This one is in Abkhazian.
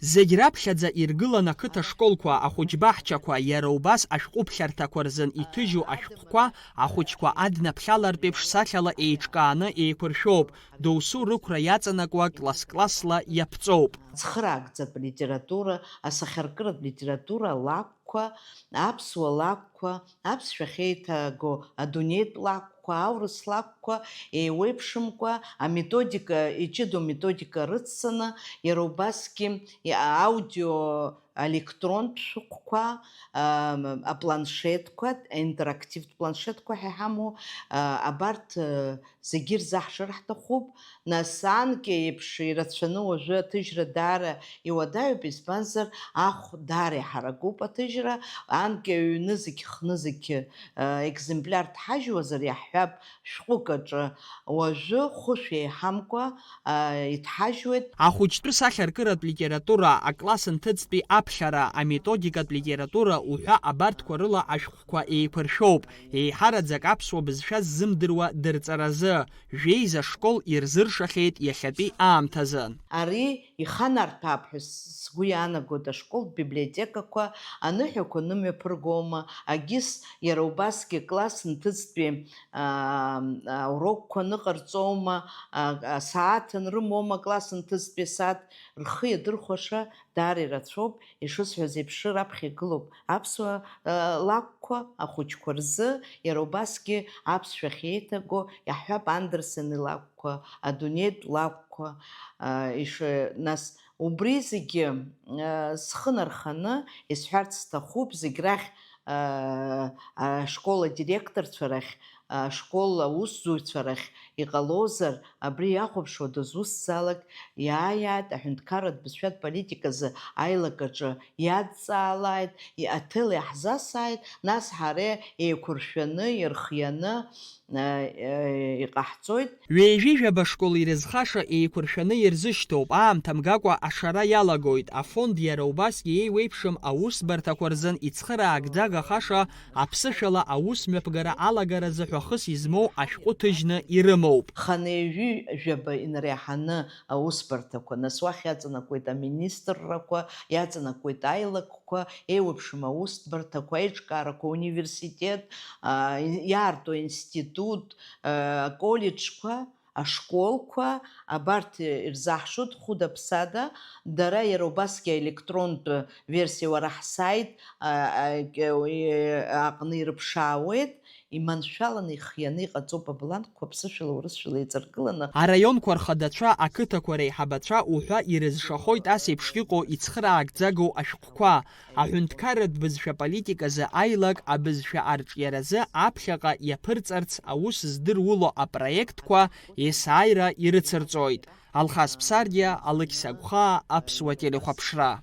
Зегь раԥхьаӡа иргыланы ақыҭа школқәа, ахәыҷбаҳчақәа, иара убас ашәҟәыԥхьарҭақәа рзын иҭыжьу ашәҟәқәа, ахәыҷқәа аднаԥхьалартә еиԥш сахьала еиҿкааны еиқәыршәоуп, доусу рықәра иаҵанакуа класс-классла иаԥҵоуп. Цхыраагӡатә литература, асахьаркыратә литература алакәқәа, аԥсуа лакәқәа, аԥсшәа ахьеиҭаго адунеитә лакәқәа, аурыс лакәқәа еиуеиԥшымкәа аметодика, иҷыдоу методика рыццаны, иара убасгьы аудио электронтә шәҟәқәа, апланшеткәа, интерактивтә планшеткәа ҳәа иҳамоу, абарҭ зегьы ирзаҳшыр ҳҭахуп. Нас анкьа еиԥш ирацәаны уажәы аҭыжьра даара иуадаҩуп, избанзар ахә даара иҳаракуп аҭыжьра, анкьа ҩны-зықь, хны-зықь екземпляр ҭҳажьуазар иаҳҳәап шәҟәык аҿы, уажәы хәышә еиҳамкәа иҭҳажьуеит. Ахәыҷтәы сахьаркыратә литература, акласс нҭыҵтәи аԥхьара, аметодикатә литература уҳәа абарҭқәа рыла ашәҟәқәа еиқәыршәоуп, еиҳараӡак аԥсуа бызшәа ззымдыруа дырҵаразы, жәеиза школ ирзыршахьеит иахьатәи аамҭазы. Ари иханарҭәаап ҳәа сгәы иаанагоит ашколтә библиотекақәа, аныҳәақәа нымҩаԥыргома, агьыс иара убасгьы класс нҭыҵтәи аурокқәа ныҟарҵома, сааҭ нрымоума класс нҭыҵтәи асааҭ, рхы иадырхәаша даара ирацәоуп. Ишысҳәаз еиԥш раԥхьа игылоуп аԥсуа лакәқәа, ахәыҷқәа рзы, иара убасгьы аԥсшәа ахьеиҭаго, иаҳҳәап Андерсен илакәқәа, адунеитә лакәқәа. Нас убри зегьы схы нарханы исҳәарц сҭахуп, зегь рахь ашкол адиректорцәа рахь, ашкол аусзуҩцәа рахь иҟалозар, абри иахәаԥшуа дызусҭзаалак иааиааит, аҳәынҭқарратә бызшәатә политиказы аилакаҿы иадҵаалааит, аҭел иаҳзасааит, нас ҳара еиқәыршәаны, ирхианы иҟаҳҵоит. Ҩеижәижәаба школ ирызхаша еиқәыршәаны ирзышьҭоуп, аамҭа мгакәа ашара иалагоит. Афонд иара убасгьы еиуеиԥшым аусбарҭақәа рзын ицхыраагӡагахаша, аԥсышәала аусмҩаԥгара алагаразы ҳәахыс измоу ашәҟәы ҭыжьны ирымоуп. Ханеижәижәаба инареиҳаны аусбарҭақәа, нас уахь иаҵанакуеит аминистррақәа, иаҵанакуеит аилакқәа, еиуеиԥшым аусбарҭақәа, аиҿкаарақәа, ауниверситет, иаарту институт, аколлеџьқәа, ашколқәа, абарҭ ирзаҳшоит хәыда-ԥсада, дара иара убасгьы аелектронтә версиа уара ҳсайт аҟны ирыԥшаауеит, иманшәаланы ихианы иҟаҵоуп абланкқәа ԥсышәала, урысшәала еиҵаргыланы. Араионқәа рхадацәа, ақыҭақәа реиҳабацәа уҳәа ирызшахоит ас еиԥш иҟоу ицхыраагӡагоу ашәҟәқәа. Аҳәынҭқарратә бызшәа политиказы аилак абызшәа арҿиаразы аԥхьаҟа иаԥырҵарц аус здыруло апроектқәа есааира ирыцырҵоит. Алхас Ԥсардиа, Алықьс Агәхаа, Аԥсуа телехәаԥшра.